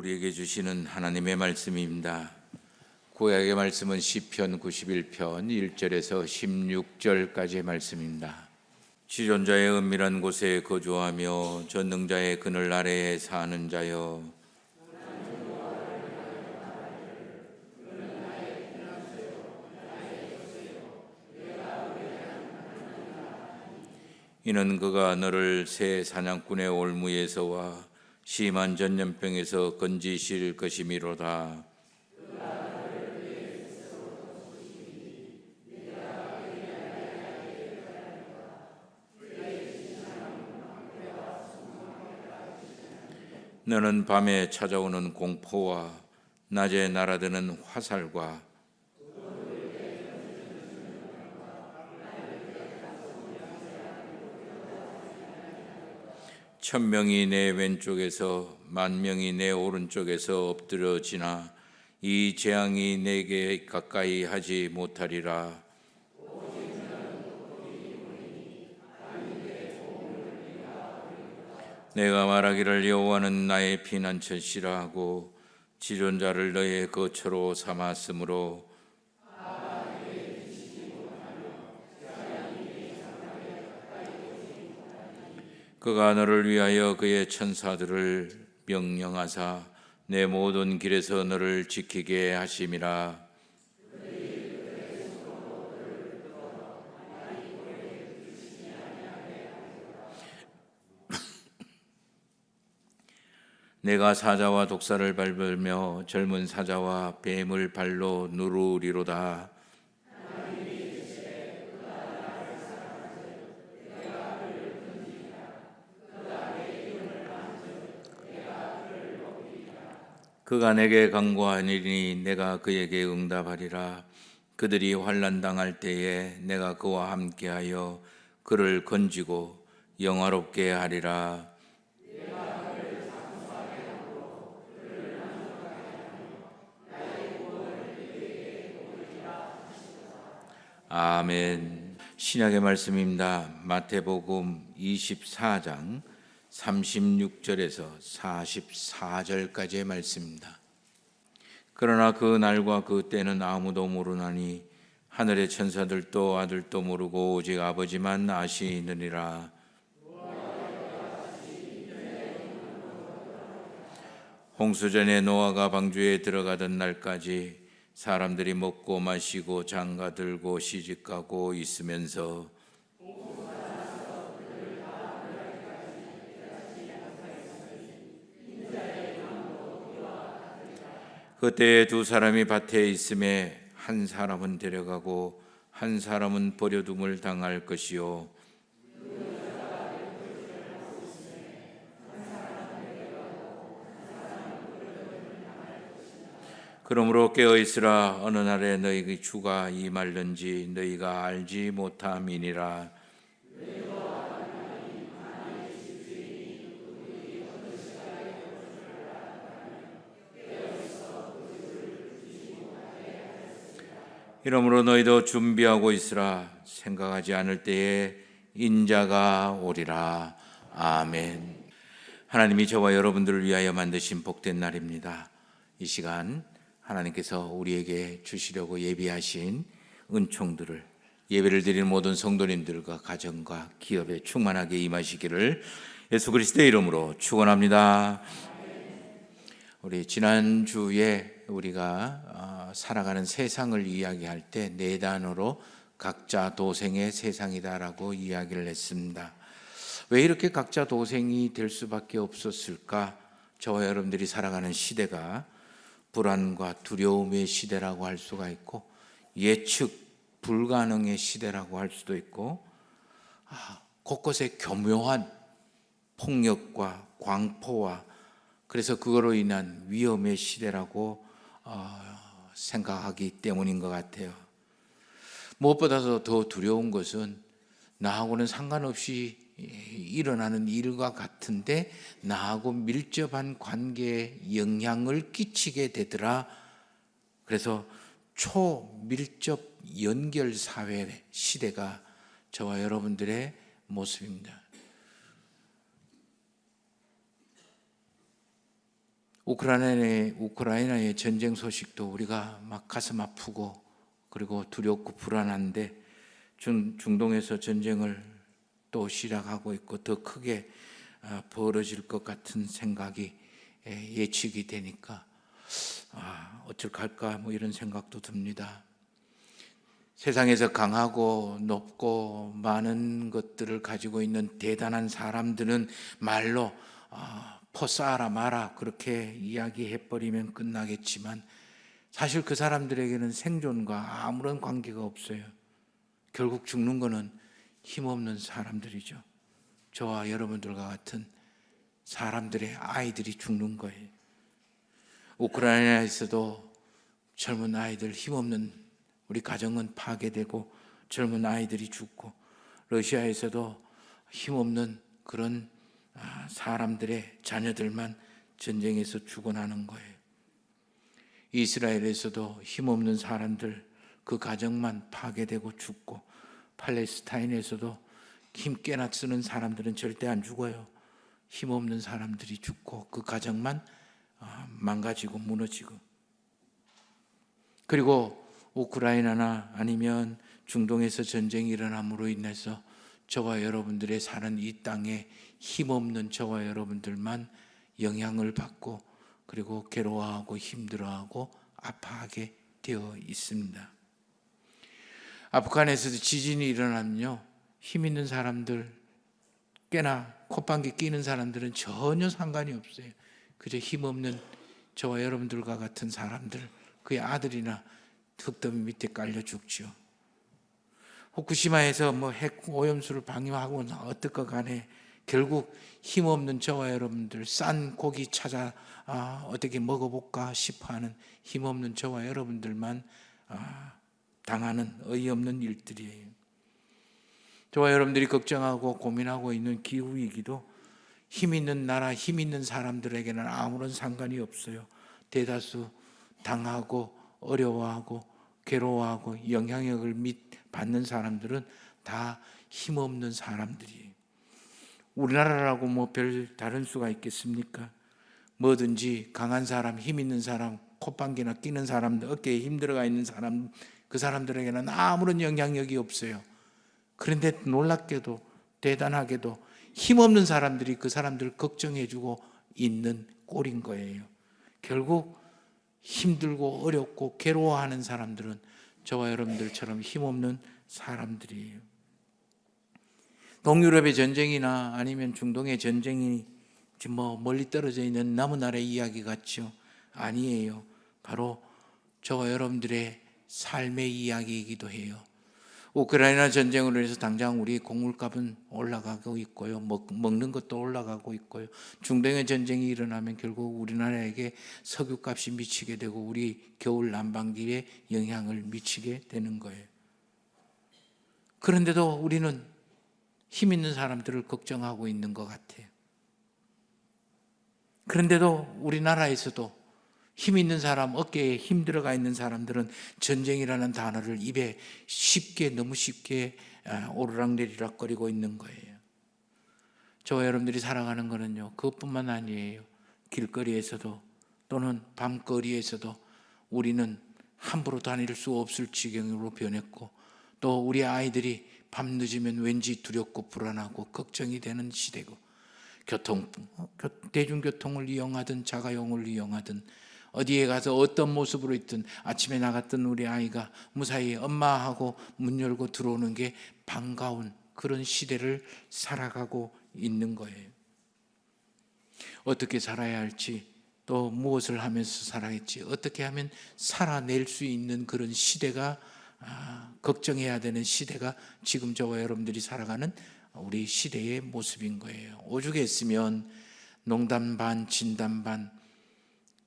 우리에게 주시는 하나님의 말씀입니다. 구약의 말씀은 시편 91편 1절에서 16절까지의 말씀입니다. 지존자의 은밀한 곳에 거주하며 전능자의 그늘 아래에 사는 자여, 이는 그가 너를 새 사냥꾼의 올무에서와 심한 전염병에서 건지실 것이미로다. 너는 밤에 찾아오는 공포와 낮에 날아드는 화살과 천명이 내 왼쪽에서 만명이 내 오른쪽에서 엎드려지나 이 재앙이 내게 가까이 하지 못하리라. 내가 말하기를 여호와는 나의 피난처시라 하고 지존자를 너의 거처로 삼았으므로 그가 너를 위하여 그의 천사들을 명령하사 내 모든 길에서 너를 지키게 하심이라. 내가 사자와 독사를 밟으며 젊은 사자와 뱀을 발로 누르리로다. 그가 내게 간구하니니 내가 그에게 응답하리라. 그들이 환난 당할 때에 내가 그와 함께하여 그를 건지고 영화롭게 하리라. 아멘. 신약의 말씀입니다. 마태복음 24장 36절에서 44절까지의 말씀입니다. 그러나 그 날과 그 때는 아무도 모르나니 하늘의 천사들도 아들도 모르고 오직 아버지만 아시느니라. 홍수전에 노아가 방주에 들어가던 날까지 사람들이 먹고 마시고 장가 들고 시집가고 있으면서 그때에 두 사람이 밭에 있음에 한 사람은 데려가고 한 사람은 버려둠을 당할 것이요 그러므로 깨어있으라. 어느 날에 너희 주가 임할는지 너희가 알지 못함이니라. 이러므로 너희도 준비하고 있으라. 생각하지 않을 때에 인자가 오리라. 아멘. 하나님이 저와 여러분들을 위하여 만드신 복된 날입니다. 이 시간 하나님께서 우리에게 주시려고 예비하신 은총들을 예배를 드리는 모든 성도님들과 가정과 기업에 충만하게 임하시기를 예수 그리스도의 이름으로 축원합니다. 우리 지난주에 우리가 살아가는 세상을 이야기할 때 네 단어로 각자 도생의 세상이다라고 이야기를 했습니다. 왜 이렇게 각자 도생이 될 수밖에 없었을까? 저와 여러분들이 살아가는 시대가 불안과 두려움의 시대라고 할 수가 있고 예측 불가능의 시대라고 할 수도 있고 곳곳에 교묘한 폭력과 광포와 그래서 그거로 인한 위험의 시대라고 생각하기 때문인 것 같아요. 무엇보다도 더 두려운 것은 나하고는 상관없이 일어나는 일과 같은데 나하고 밀접한 관계에 영향을 끼치게 되더라. 그래서 초밀접 연결 사회 시대가 저와 여러분들의 모습입니다. 우크라이나의 전쟁 소식도 우리가 막 가슴 아프고 그리고 두렵고 불안한데 중동에서 전쟁을 또 시작하고 있고 더 크게 벌어질 것 같은 생각이 예측이 되니까 어쩔까 뭐 이런 생각도 듭니다. 세상에서 강하고 높고 많은 것들을 가지고 있는 대단한 사람들은 말로 포싸라 마라 그렇게 이야기해버리면 끝나겠지만 사실 그 사람들에게는 생존과 아무런 관계가 없어요. 결국 죽는 거는 힘없는 사람들이죠. 저와 여러분들과 같은 사람들의 아이들이 죽는 거예요. 우크라이나에서도 젊은 아이들, 힘없는 우리 가정은 파괴되고 젊은 아이들이 죽고, 러시아에서도 힘없는 그런 사람들의 자녀들만 전쟁에서 죽어나는 거예요. 이스라엘에서도 힘없는 사람들, 그 가정만 파괴되고 죽고, 팔레스타인에서도 힘 깨나 쓰는 사람들은 절대 안 죽어요. 힘없는 사람들이 죽고 그 가정만 망가지고 무너지고. 그리고 우크라이나나 아니면 중동에서 전쟁이 일어남으로 인해서 저와 여러분들의 사는 이 땅에 힘없는 저와 여러분들만 영향을 받고 그리고 괴로워하고 힘들어하고 아파하게 되어 있습니다. 아프간에서도 지진이 일어나면요, 힘 있는 사람들, 꽤나 콧방귀 끼는 사람들은 전혀 상관이 없어요. 그저 힘없는 저와 여러분들과 같은 사람들, 그의 아들이나 흙더미 밑에 깔려 죽죠. 후쿠시마에서 핵 오염수를 방류하고 어떻건 간에 결국 힘없는 저와 여러분들, 싼 고기 찾아 어떻게 먹어볼까 싶어하는 힘없는 저와 여러분들만 당하는 어이없는 일들이에요. 저와 여러분들이 걱정하고 고민하고 있는 기후위기도 힘 있는 나라, 힘 있는 사람들에게는 아무런 상관이 없어요. 대다수 당하고 어려워하고 괴로워하고 영향력을 받는 사람들은 다 힘없는 사람들이에요. 우리나라라고 별 다른 수가 있겠습니까? 뭐든지 강한 사람, 힘 있는 사람, 콧방귀나 끼는 사람들, 어깨에 힘 들어가 있는 사람, 그 사람들에게는 아무런 영향력이 없어요. 그런데 놀랍게도 대단하게도 힘없는 사람들이 그 사람들을 걱정해주고 있는 꼴인 거예요. 결국 힘들고 어렵고 괴로워하는 사람들은 저와 여러분들처럼 힘없는 사람들이에요. 동유럽의 전쟁이나 아니면 중동의 전쟁이 멀리 떨어져 있는 남은 나라의 이야기 같죠? 아니에요. 바로 저와 여러분들의 삶의 이야기이기도 해요. 우크라이나 전쟁으로 해서 당장 우리 곡물값은 올라가고 있고요. 먹는 것도 올라가고 있고요. 중동의 전쟁이 일어나면 결국 우리나라에게 석유값이 미치게 되고 우리 겨울 난방비에 영향을 미치게 되는 거예요. 그런데도 우리는 힘 있는 사람들을 걱정하고 있는 것 같아요. 그런데도 우리나라에서도 힘 있는 사람, 어깨에 힘 들어가 있는 사람들은 전쟁이라는 단어를 입에 너무 쉽게 오르락내리락거리고 있는 거예요. 저와 여러분들이 살아가는 거는요, 그것뿐만 아니에요. 길거리에서도 또는 밤거리에서도 우리는 함부로 다닐 수 없을 지경으로 변했고, 또 우리 아이들이 밤 늦으면 왠지 두렵고 불안하고 걱정이 되는 시대고, 대중교통을 이용하든 자가용을 이용하든 어디에 가서 어떤 모습으로 있든 아침에 나갔던 우리 아이가 무사히 엄마하고 문 열고 들어오는 게 반가운 그런 시대를 살아가고 있는 거예요. 어떻게 살아야 할지, 또 무엇을 하면서 살아야지, 어떻게 하면 살아낼 수 있는 그런 시대가, 걱정해야 되는 시대가 지금 저와 여러분들이 살아가는 우리 시대의 모습인 거예요. 오죽했으면 농담 반 진담 반,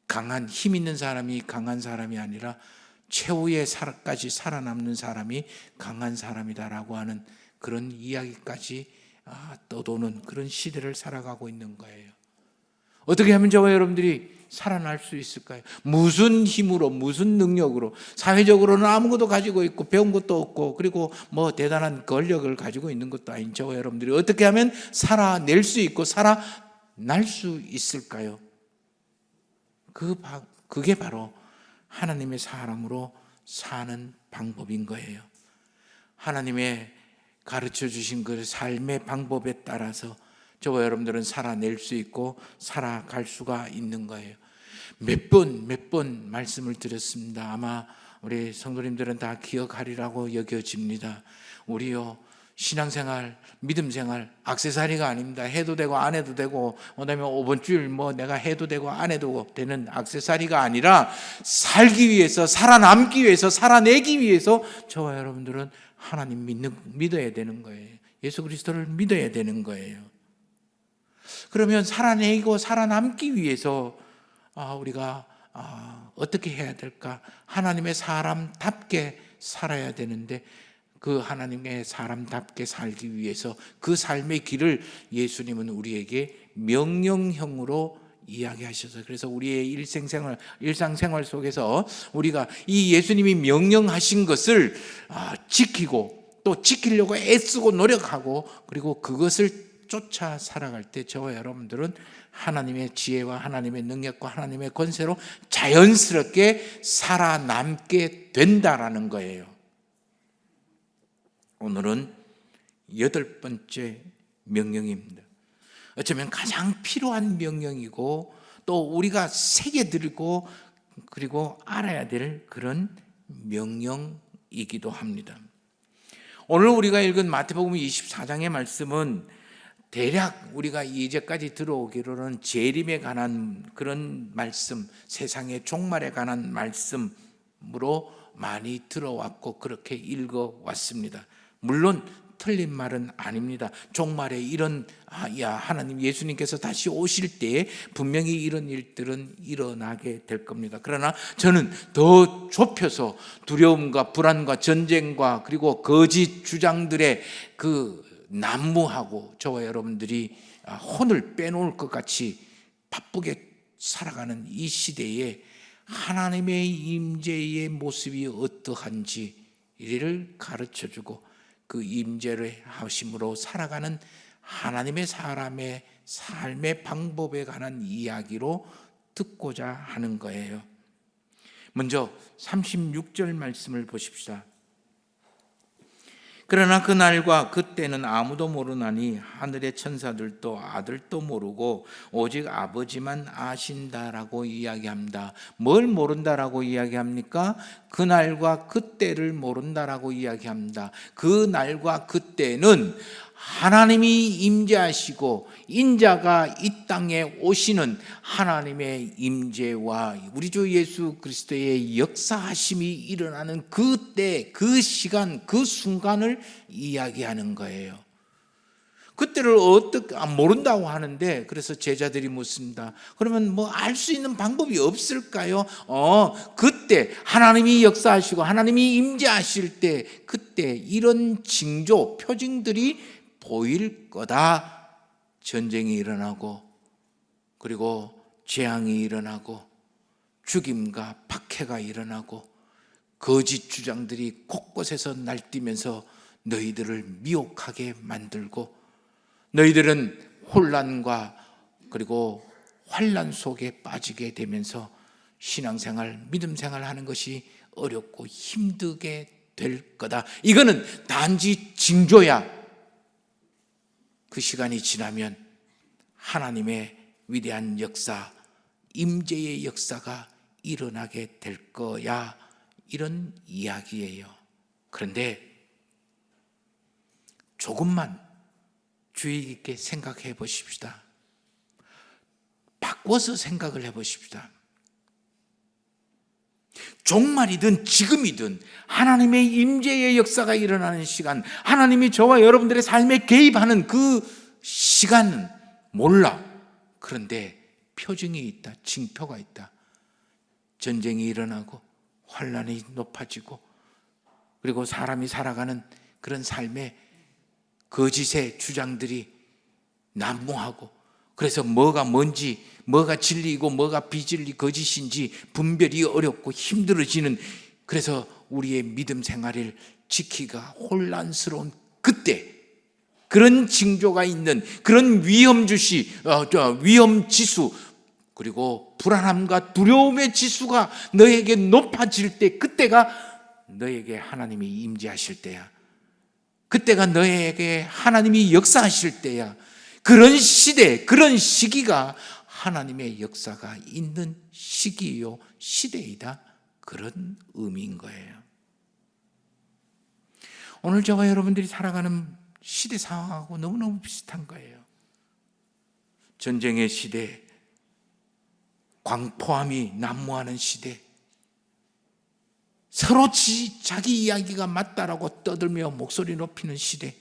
강한 힘 있는 사람이 강한 사람이 아니라 최후의 살아까지 살아남는 사람이 강한 사람이다라고 하는 그런 이야기까지 떠도는 그런 시대를 살아가고 있는 거예요. 어떻게 하면 저와 여러분들이 살아날 수 있을까요? 무슨 힘으로, 무슨 능력으로? 사회적으로는 아무것도 가지고 있고 배운 것도 없고, 그리고 대단한 권력을 가지고 있는 것도 아닌 저와 여러분들이 어떻게 하면 살아낼 수 있고 살아날 수 있을까요? 그게 바로 하나님의 사람으로 사는 방법인 거예요. 하나님의 가르쳐 주신 그 삶의 방법에 따라서 저와 여러분들은 살아낼 수 있고 살아갈 수가 있는 거예요. 몇 번 말씀을 드렸습니다. 아마 우리 성도님들은 다 기억하리라고 여겨집니다. 우리요, 신앙생활, 믿음생활, 액세서리가 아닙니다. 해도 되고 안 해도 되고, 그다음에 5번 주일 내가 해도 되고 안 해도 되는 액세서리가 아니라 살기 위해서, 살아남기 위해서, 살아내기 위해서 저와 여러분들은 하나님 믿어야 되는 거예요. 예수 그리스도를 믿어야 되는 거예요. 그러면 살아내고 살아남기 위해서 우리가 어떻게 해야 될까? 하나님의 사람답게 살아야 되는데, 그 하나님의 사람답게 살기 위해서 그 삶의 길을 예수님은 우리에게 명령형으로 이야기하셔서, 그래서 우리의 일상생활 속에서 우리가 이 예수님이 명령하신 것을 지키고 또 지키려고 애쓰고 노력하고, 그리고 그것을 쫓아 살아갈 때 저와 여러분들은 하나님의 지혜와 하나님의 능력과 하나님의 권세로 자연스럽게 살아남게 된다라는 거예요. 오늘은 8번째 명령입니다. 어쩌면 가장 필요한 명령이고 또 우리가 새겨들고 그리고 알아야 될 그런 명령이기도 합니다. 오늘 우리가 읽은 마태복음 24장의 말씀은 대략 우리가 이제까지 들어오기로는 재림에 관한 그런 말씀, 세상의 종말에 관한 말씀으로 많이 들어왔고 그렇게 읽어왔습니다. 물론 틀린 말은 아닙니다. 종말에 이런 하나님 예수님께서 다시 오실 때에 분명히 이런 일들은 일어나게 될 겁니다. 그러나 저는 더 좁혀서 두려움과 불안과 전쟁과 그리고 거짓 주장들의 그 난무하고 저와 여러분들이 혼을 빼놓을 것 같이 바쁘게 살아가는 이 시대에 하나님의 임재의 모습이 어떠한지를 가르쳐주고 그 임재를 하심으로 살아가는 하나님의 사람의 삶의 방법에 관한 이야기로 듣고자 하는 거예요. 먼저 36절 말씀을 보십시다. 그러나 그날과 그때는 아무도 모르나니 하늘의 천사들도 아들도 모르고 오직 아버지만 아신다라고 이야기합니다. 뭘 모른다라고 이야기합니까? 그날과 그때를 모른다라고 이야기합니다. 그날과 그때는 하나님이 임재하시고 인자가 이 땅에 오시는 하나님의 임재와 우리 주 예수 그리스도의 역사하심이 일어나는 그때, 그 시간, 그 순간을 이야기하는 거예요. 그때를 어떻게 모른다고 하는데, 그래서 제자들이 묻습니다. 그러면 알 수 있는 방법이 없을까요? 그때 하나님이 역사하시고 하나님이 임재하실 때, 그때 이런 징조, 표징들이 보일 거다. 전쟁이 일어나고 그리고 재앙이 일어나고 죽임과 박해가 일어나고 거짓 주장들이 곳곳에서 날뛰면서 너희들을 미혹하게 만들고 너희들은 혼란과 그리고 환난 속에 빠지게 되면서 신앙생활, 믿음생활 하는 것이 어렵고 힘들게 될 거다. 이거는 단지 징조야. 그 시간이 지나면 하나님의 위대한 역사, 임재의 역사가 일어나게 될 거야. 이런 이야기예요. 그런데 조금만 주의 깊게 생각해 보십시다. 바꿔서 생각을 해 보십시다. 종말이든 지금이든 하나님의 임재의 역사가 일어나는 시간, 하나님이 저와 여러분들의 삶에 개입하는 그 시간은 몰라. 그런데 표징이 있다, 징표가 있다. 전쟁이 일어나고 환난이 높아지고 그리고 사람이 살아가는 그런 삶에 거짓의 주장들이 난무하고, 그래서 뭐가 뭔지, 뭐가 진리이고 뭐가 비진리 거짓인지 분별이 어렵고 힘들어지는, 그래서 우리의 믿음 생활을 지키기가 혼란스러운 그때, 그런 징조가 있는 그런 위험 지수, 그리고 불안함과 두려움의 지수가 너에게 높아질 때, 그때가 너에게 하나님이 임재하실 때야. 그때가 너에게 하나님이 역사하실 때야. 그런 시대, 그런 시기가 하나님의 역사가 있는 시기요, 시대이다. 그런 의미인 거예요. 오늘 저와 여러분들이 살아가는 시대 상황하고 너무너무 비슷한 거예요. 전쟁의 시대, 광포함이 난무하는 시대, 서로 자기 이야기가 맞다라고 떠들며 목소리 높이는 시대,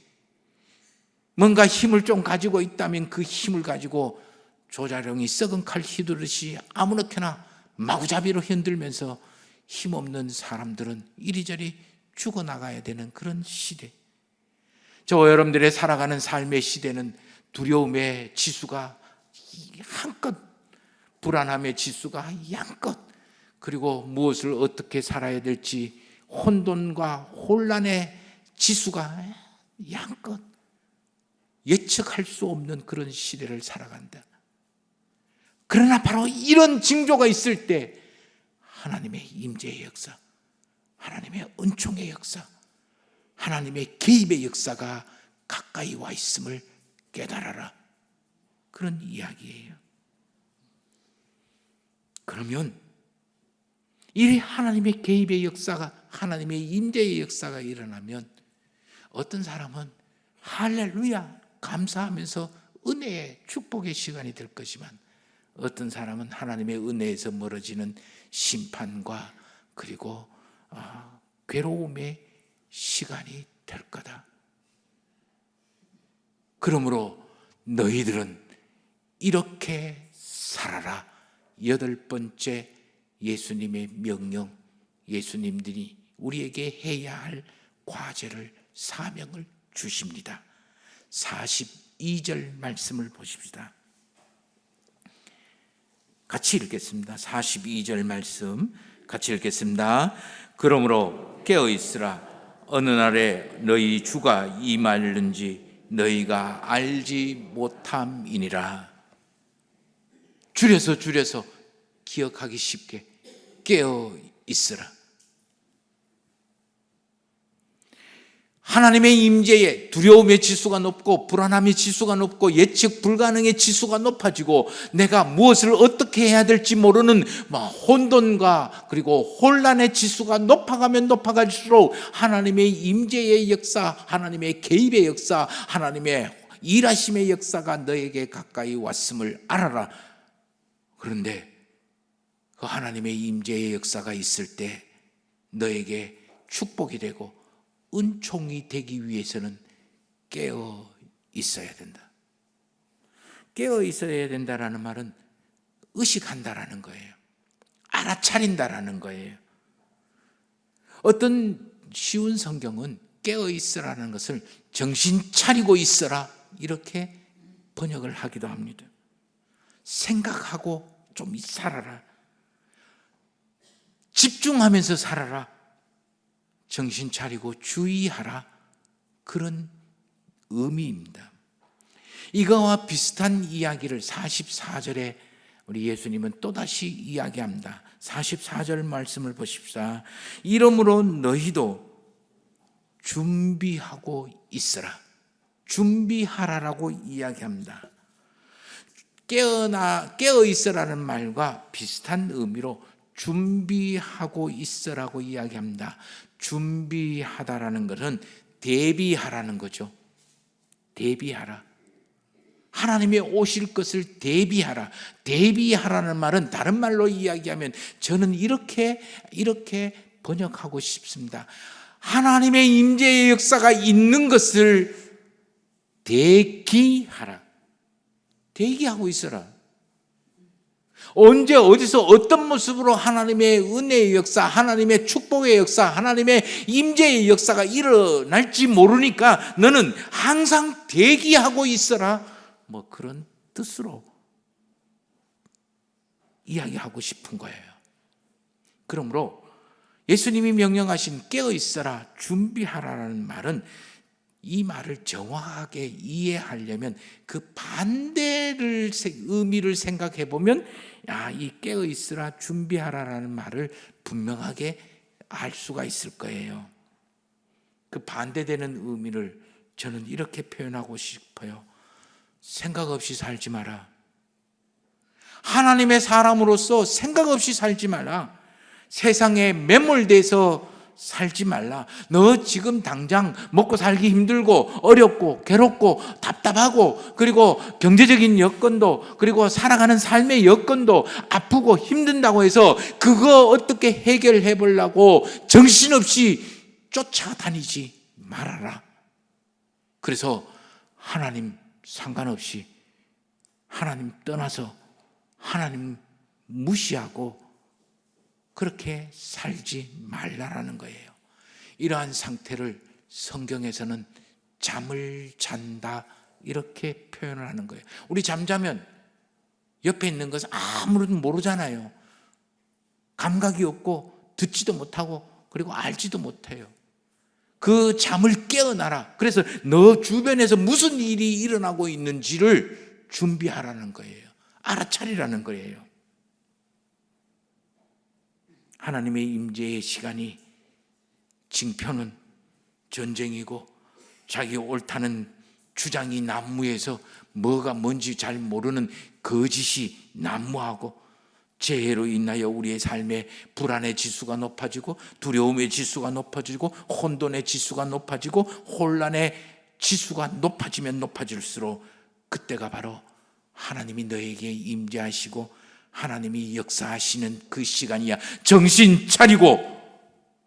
뭔가 힘을 좀 가지고 있다면 그 힘을 가지고 조자룡이 썩은 칼 휘두르듯이 아무렇게나 마구잡이로 흔들면서 힘없는 사람들은 이리저리 죽어나가야 되는 그런 시대. 저와 여러분들의 살아가는 삶의 시대는 두려움의 지수가 한껏, 불안함의 지수가 양껏, 그리고 무엇을 어떻게 살아야 될지 혼돈과 혼란의 지수가 양껏 예측할 수 없는 그런 시대를 살아간다. 그러나 바로 이런 징조가 있을 때 하나님의 임재의 역사, 하나님의 은총의 역사, 하나님의 개입의 역사가 가까이 와 있음을 깨달아라. 그런 이야기예요. 그러면 이 하나님의 개입의 역사가, 하나님의 임재의 역사가 일어나면 어떤 사람은 할렐루야 감사하면서 은혜의 축복의 시간이 될 것이지만, 어떤 사람은 하나님의 은혜에서 멀어지는 심판과 그리고 괴로움의 시간이 될 거다. 그러므로 너희들은 이렇게 살아라. 8번째 예수님의 명령, 예수님들이 우리에게 해야 할 과제를, 사명을 주십니다. 42절 말씀을 보십시다. 같이 읽겠습니다. 42절 말씀 같이 읽겠습니다. 그러므로 깨어있으라. 어느 날에 너희 주가 임하는지 너희가 알지 못함이니라. 줄여서 기억하기 쉽게 깨어있으라. 하나님의 임재에 두려움의 지수가 높고 불안함의 지수가 높고 예측 불가능의 지수가 높아지고 내가 무엇을 어떻게 해야 될지 모르는 혼돈과 그리고 혼란의 지수가 높아가면 높아갈수록 하나님의 임재의 역사, 하나님의 개입의 역사, 하나님의 일하심의 역사가 너에게 가까이 왔음을 알아라. 그런데 그 하나님의 임재의 역사가 있을 때 너에게 축복이 되고 은총이 되기 위해서는 깨어 있어야 된다. 깨어 있어야 된다라는 말은 의식한다라는 거예요. 알아차린다라는 거예요. 어떤 쉬운 성경은 깨어 있으라는 것을 정신 차리고 있어라 이렇게 번역을 하기도 합니다. 생각하고 좀 살아라. 집중하면서 살아라. 정신 차리고 주의하라. 그런 의미입니다. 이거와 비슷한 이야기를 44절에 우리 예수님은 또다시 이야기합니다. 44절 말씀을 보십시오. 이러므로 너희도 준비하고 있으라. 준비하라라고 이야기합니다. 깨어 있으라는 말과 비슷한 의미로 준비하고 있으라고 이야기합니다. 준비하다라는 것은 대비하라는 거죠. 대비하라. 하나님의 오실 것을 대비하라. 대비하라는 말은 다른 말로 이야기하면 저는 이렇게 번역하고 싶습니다. 하나님의 임재의 역사가 있는 것을 대기하라. 대기하고 있어라. 언제 어디서 어떤 모습으로 하나님의 은혜의 역사, 하나님의 축복의 역사, 하나님의 임재의 역사가 일어날지 모르니까 너는 항상 대기하고 있어라. 그런 뜻으로 이야기하고 싶은 거예요. 그러므로 예수님이 명령하신 깨어 있어라, 준비하라는 말은 이 말을 정확하게 이해하려면 그 반대를 의미를 생각해 보면 이 깨어 있으라 준비하라라는 말을 분명하게 알 수가 있을 거예요. 그 반대되는 의미를 저는 이렇게 표현하고 싶어요. 생각 없이 살지 마라. 하나님의 사람으로서 생각 없이 살지 마라. 세상에 매몰돼서 살지 말라. 너 지금 당장 먹고 살기 힘들고 어렵고 괴롭고 답답하고 그리고 경제적인 여건도 그리고 살아가는 삶의 여건도 아프고 힘든다고 해서 그거 어떻게 해결해 보려고 정신없이 쫓아다니지 말아라. 그래서 하나님 상관없이 하나님 떠나서 하나님 무시하고 그렇게 살지 말라라는 거예요. 이러한 상태를 성경에서는 잠을 잔다 이렇게 표현을 하는 거예요. 우리 잠자면 옆에 있는 것을 아무런 모르잖아요. 감각이 없고 듣지도 못하고 그리고 알지도 못해요. 그 잠을 깨어나라. 그래서 너 주변에서 무슨 일이 일어나고 있는지를 준비하라는 거예요. 알아차리라는 거예요. 하나님의 임재의 시간이 징표는 전쟁이고 자기 옳다는 주장이 난무해서 뭐가 뭔지 잘 모르는 거짓이 난무하고 재해로 인하여 우리의 삶의 불안의 지수가 높아지고 두려움의 지수가 높아지고 혼돈의 지수가 높아지고 혼란의 지수가 높아지면 높아질수록 그때가 바로 하나님이 너에게 임재하시고 하나님이 역사하시는 그 시간이야. 정신 차리고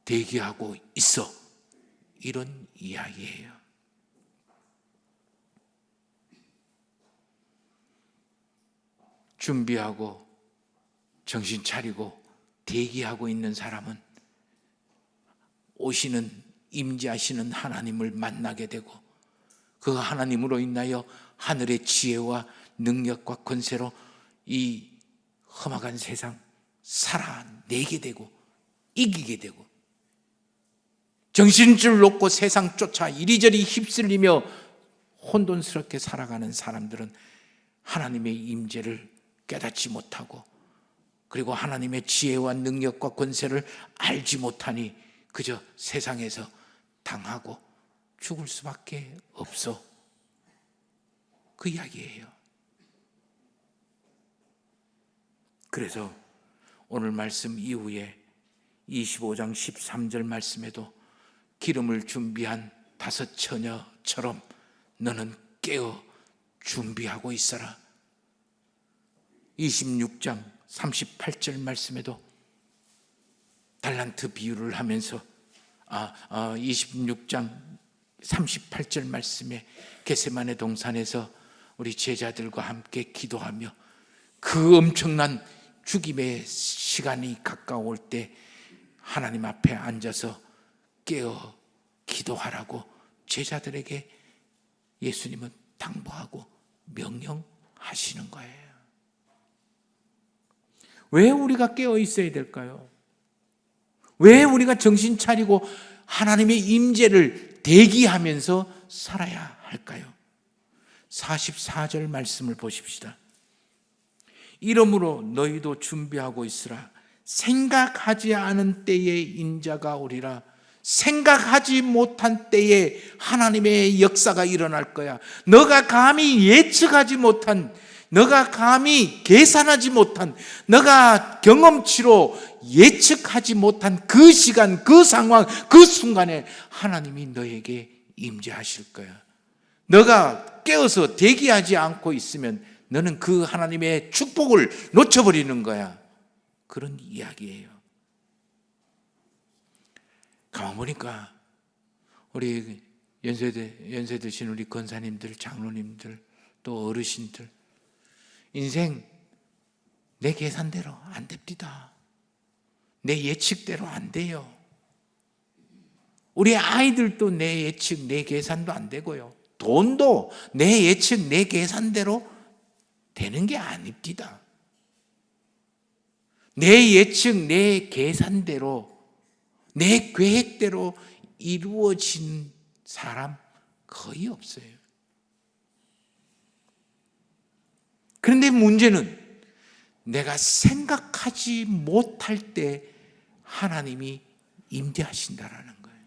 대기하고 있어. 이런 이야기예요. 준비하고 정신 차리고 대기하고 있는 사람은 오시는 임재하시는 하나님을 만나게 되고 그 하나님으로 인하여 하늘의 지혜와 능력과 권세로 이 험악한 세상 살아내게 되고 이기게 되고 정신줄 놓고 세상 쫓아 이리저리 휩쓸리며 혼돈스럽게 살아가는 사람들은 하나님의 임재를 깨닫지 못하고 그리고 하나님의 지혜와 능력과 권세를 알지 못하니 그저 세상에서 당하고 죽을 수밖에 없어. 그 이야기예요. 그래서 오늘 말씀 이후에 25장 13절 말씀에도 기름을 준비한 5 처녀처럼 너는 깨어 준비하고 있어라. 26장 38절 말씀에도 달란트 비유를 하면서 26장 38절 말씀에 겟세마네 동산에서 우리 제자들과 함께 기도하며 그 엄청난 죽임의 시간이 가까울 때 하나님 앞에 앉아서 깨어 기도하라고 제자들에게 예수님은 당부하고 명령하시는 거예요. 왜 우리가 깨어 있어야 될까요? 왜 우리가 정신 차리고 하나님의 임재를 대기하면서 살아야 할까요? 44절 말씀을 보십시다. 이러므로 너희도 준비하고 있으라. 생각하지 않은 때에 인자가 오리라. 생각하지 못한 때에 하나님의 역사가 일어날 거야. 너가 감히 예측하지 못한, 너가 감히 계산하지 못한, 너가 경험치로 예측하지 못한 그 시간, 그 상황, 그 순간에 하나님이 너에게 임재하실 거야. 너가 깨어서 대기하지 않고 있으면 너는 그 하나님의 축복을 놓쳐버리는 거야. 그런 이야기예요. 가만 보니까 우리 연세 드신 우리 권사님들, 장로님들, 또 어르신들 인생 내 계산대로 안 됩니다. 내 예측대로 안 돼요. 우리 아이들도 내 예측, 내 계산도 안 되고요. 돈도 내 예측, 내 계산대로 되는 게 아닙니다. 내 예측, 내 계산대로, 내 계획대로 이루어진 사람, 거의 없어요. 그런데 문제는 내가 생각하지 못할 때 하나님이 임재하신다라는 거예요.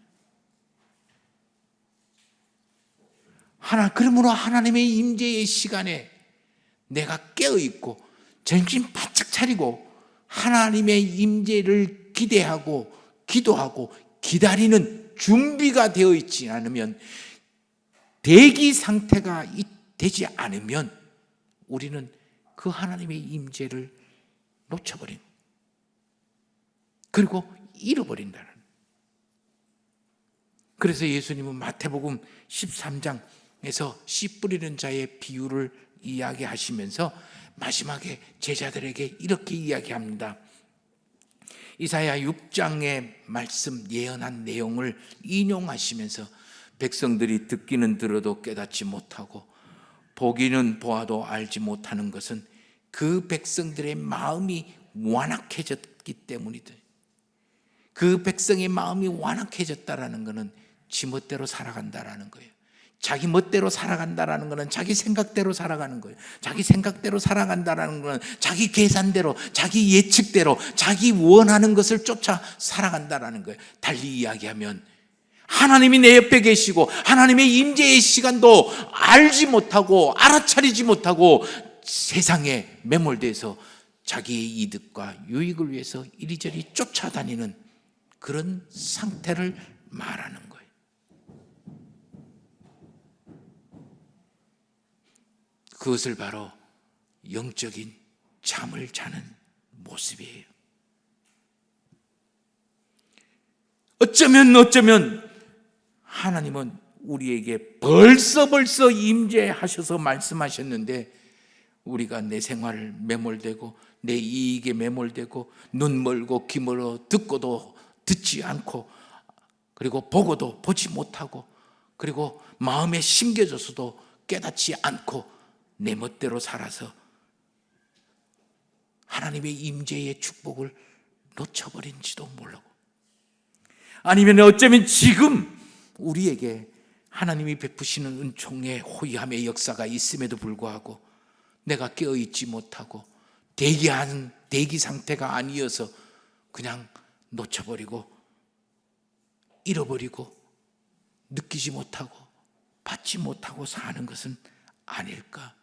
그러므로 하나님의 임재의 시간에 내가 깨어있고 정신 바짝 차리고 하나님의 임재를 기대하고 기도하고 기다리는 준비가 되어 있지 않으면, 대기 상태가 되지 않으면 우리는 그 하나님의 임재를 놓쳐버린, 그리고 잃어버린다는. 그래서 예수님은 마태복음 13장에서 씨 뿌리는 자의 비유를 이야기하시면서 마지막에 제자들에게 이렇게 이야기합니다. 이사야 6장의 말씀, 예언한 내용을 인용하시면서 백성들이 듣기는 들어도 깨닫지 못하고 보기는 보아도 알지 못하는 것은 그 백성들의 마음이 완악해졌기 때문이다. 그 백성의 마음이 완악해졌다라는 것은 지 멋대로 살아간다라는 거예요. 자기 멋대로 살아간다라는 것은 자기 생각대로 살아가는 거예요. 자기 생각대로 살아간다라는 것은 자기 계산대로, 자기 예측대로, 자기 원하는 것을 쫓아 살아간다라는 거예요. 달리 이야기하면 하나님이 내 옆에 계시고 하나님의 임재의 시간도 알지 못하고 알아차리지 못하고 세상에 매몰돼서 자기의 이득과 유익을 위해서 이리저리 쫓아다니는 그런 상태를 말하는 거예요. 그것을 바로 영적인 잠을 자는 모습이에요. 어쩌면 하나님은 우리에게 벌써 임재하셔서 말씀하셨는데 우리가 내 생활을 매몰되고 내 이익에 매몰되고 눈 멀고 귀 멀어 듣고도 듣지 않고 그리고 보고도 보지 못하고 그리고 마음에 심겨져서도 깨닫지 않고 내 멋대로 살아서 하나님의 임재의 축복을 놓쳐버린지도 모르고, 아니면 어쩌면 지금 우리에게 하나님이 베푸시는 은총의 호의함의 역사가 있음에도 불구하고 내가 깨어있지 못하고 대기 상태가 아니어서 그냥 놓쳐버리고 잃어버리고 느끼지 못하고 받지 못하고 사는 것은 아닐까?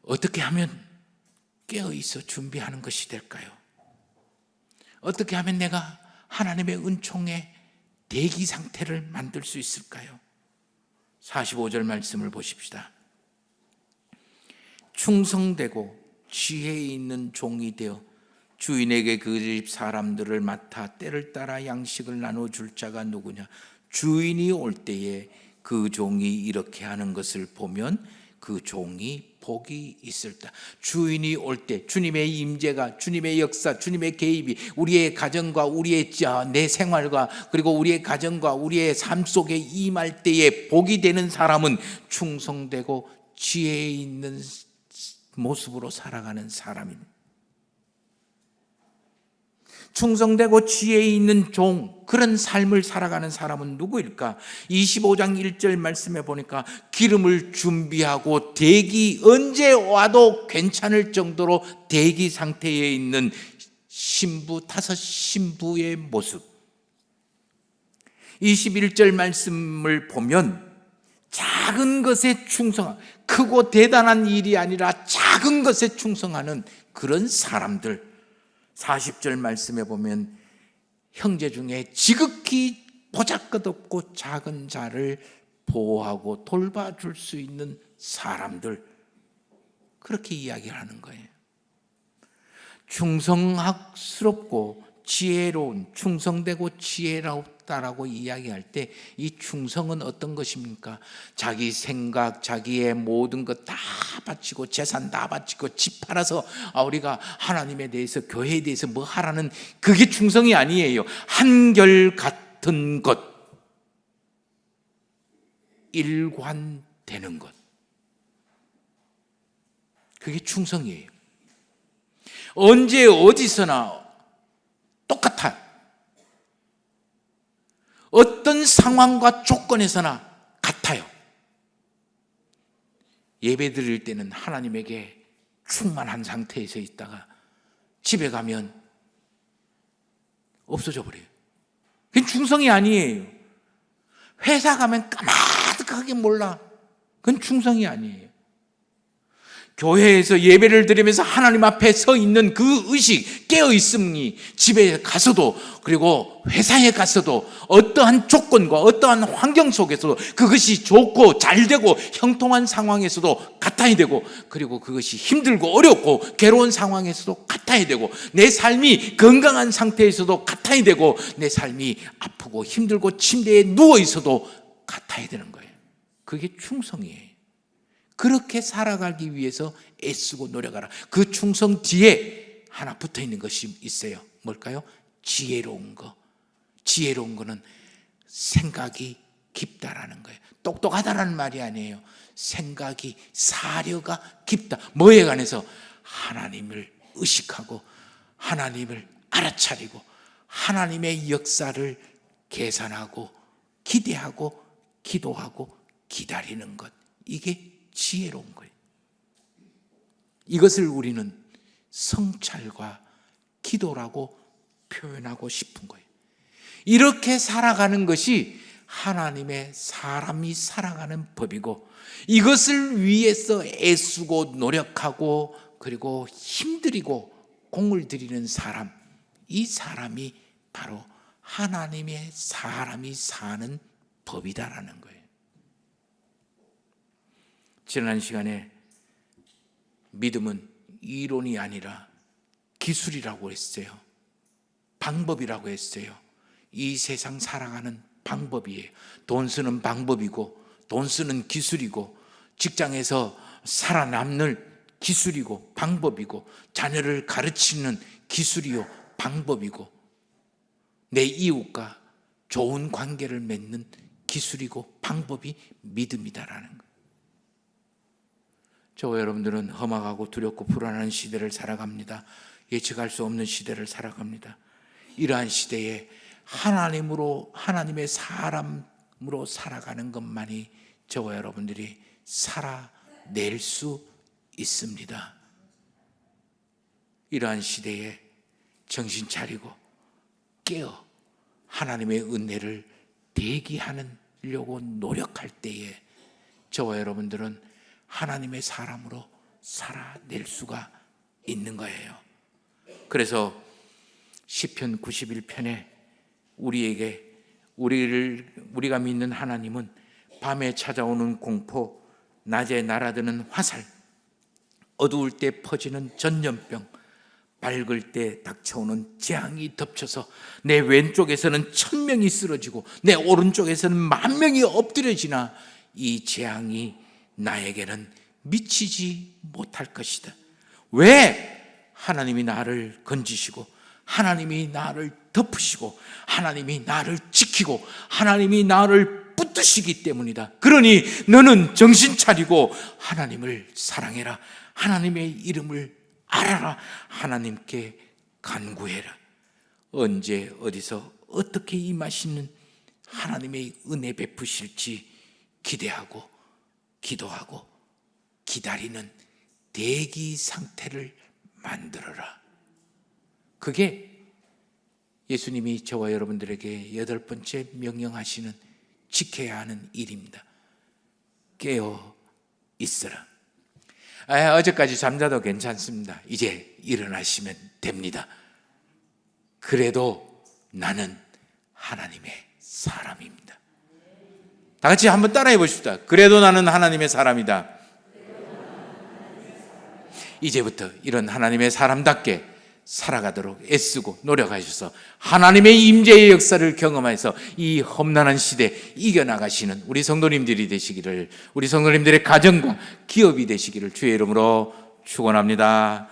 어떻게 하면 깨어있어 준비하는 것이 될까요? 어떻게 하면 내가 하나님의 은총의 대기 상태를 만들 수 있을까요? 45절 말씀을 보십시다. 충성되고 지혜 있는 종이 되어 주인에게 그 집 사람들을 맡아 때를 따라 양식을 나눠줄 자가 누구냐? 주인이 올 때에 그 종이 이렇게 하는 것을 보면 그 종이 복이 있을다. 주인이 올 때 주님의 임재가, 주님의 역사, 주님의 개입이 우리의 가정과 우리의 내 생활과 그리고 우리의 가정과 우리의 삶 속에 임할 때에 복이 되는 사람은 충성되고 지혜 있는 모습으로 살아가는 사람입니다. 충성되고 지혜 있는 종, 그런 삶을 살아가는 사람은 누구일까? 25장 1절 말씀에 보니까 기름을 준비하고 대기, 언제 와도 괜찮을 정도로 대기 상태에 있는 신부, 5 신부의 모습. 21절 말씀을 보면 작은 것에 충성하는, 크고 대단한 일이 아니라 작은 것에 충성하는 그런 사람들. 40절 말씀에 보면 형제 중에 지극히 보잘것없고 작은 자를 보호하고 돌봐줄 수 있는 사람들, 그렇게 이야기를 하는 거예요. 충성스럽고 지혜로운, 충성되고 지혜롭다라고 이야기할 때 이 충성은 어떤 것입니까? 자기 생각, 자기의 모든 것 다 바치고 재산 다 바치고 집 팔아서 우리가 하나님에 대해서, 교회에 대해서 뭐 하라는, 그게 충성이 아니에요. 한결같은 것, 일관되는 것, 그게 충성이에요. 언제 어디서나 똑같아. 어떤 상황과 조건에서나 같아요. 예배 드릴 때는 하나님에게 충만한 상태에서 있다가 집에 가면 없어져 버려요. 그건 충성이 아니에요. 회사 가면 까마득하게 몰라. 그건 충성이 아니에요. 교회에서 예배를 드리면서 하나님 앞에 서 있는 그 의식, 깨어 있음이 집에 가서도 그리고 회사에 가서도 어떠한 조건과 어떠한 환경 속에서도 그것이 좋고 잘 되고 형통한 상황에서도 같아야 되고, 그리고 그것이 힘들고 어렵고 괴로운 상황에서도 같아야 되고, 내 삶이 건강한 상태에서도 같아야 되고, 내 삶이 아프고 힘들고 침대에 누워 있어도 같아야 되는 거예요. 그게 충성이에요. 그렇게 살아가기 위해서 애쓰고 노력하라. 그 충성 뒤에 하나 붙어 있는 것이 있어요. 뭘까요? 지혜로운 거. 지혜로운 거는 생각이 깊다라는 거예요. 똑똑하다라는 말이 아니에요. 생각이, 사려가 깊다. 뭐에 관해서? 하나님을 의식하고 하나님을 알아차리고 하나님의 역사를 계산하고 기대하고 기도하고 기다리는 것. 이게 지혜로운 거예요. 이것을 우리는 성찰과 기도라고 표현하고 싶은 거예요. 이렇게 살아가는 것이 하나님의 사람이 살아가는 법이고, 이것을 위해서 애쓰고 노력하고 그리고 힘들이고 공을 들이는 사람, 이 사람이 바로 하나님의 사람이 사는 법이다라는 거예요. 지난 시간에 믿음은 이론이 아니라 기술이라고 했어요. 방법이라고 했어요. 이 세상 살아가는 방법이에요. 돈 쓰는 방법이고, 돈 쓰는 기술이고, 직장에서 살아남는 기술이고 방법이고, 자녀를 가르치는 기술이요 방법이고, 내 이웃과 좋은 관계를 맺는 기술이고 방법이 믿음이다라는 거예요. 저와 여러분들은 험악하고 두렵고 불안한 시대를 살아갑니다. 예측할 수 없는 시대를 살아갑니다. 이러한 시대에 하나님의 사람으로 살아가는 것만이 저와 여러분들이 살아낼 수 있습니다. 이러한 시대에 정신 차리고 깨어 하나님의 은혜를 대기하려고 노력할 때에 저와 여러분들은 하나님의 사람으로 살아낼 수가 있는 거예요. 그래서 시편 91편에 우리가 믿는 하나님은 밤에 찾아오는 공포, 낮에 날아드는 화살, 어두울 때 퍼지는 전염병, 밝을 때 닥쳐오는 재앙이 덮쳐서 내 왼쪽에서는 1000명이 쓰러지고 내 오른쪽에서는 10,000명이 엎드려지나 이 재앙이 나에게는 미치지 못할 것이다. 왜? 하나님이 나를 건지시고 하나님이 나를 덮으시고 하나님이 나를 지키고 하나님이 나를 붙드시기 때문이다. 그러니 너는 정신 차리고 하나님을 사랑해라. 하나님의 이름을 알아라. 하나님께 간구해라. 언제 어디서 어떻게 임하시는 하나님의 은혜 베푸실지 기대하고 기도하고 기다리는 대기 상태를 만들어라. 그게 예수님이 저와 여러분들에게 8번째 명령하시는 지켜야 하는 일입니다. 깨어 있으라. 어제까지 잠자도 괜찮습니다. 이제 일어나시면 됩니다. 그래도 나는 하나님의 사람입니다. 다 같이 한번 따라해 보십시다. 그래도 나는 하나님의 사람이다. 이제부터 이런 하나님의 사람답게 살아가도록 애쓰고 노력하셔서 하나님의 임재의 역사를 경험해서 이 험난한 시대 이겨나가시는 우리 성도님들이 되시기를, 우리 성도님들의 가정과 기업이 되시기를 주의 이름으로 축원합니다.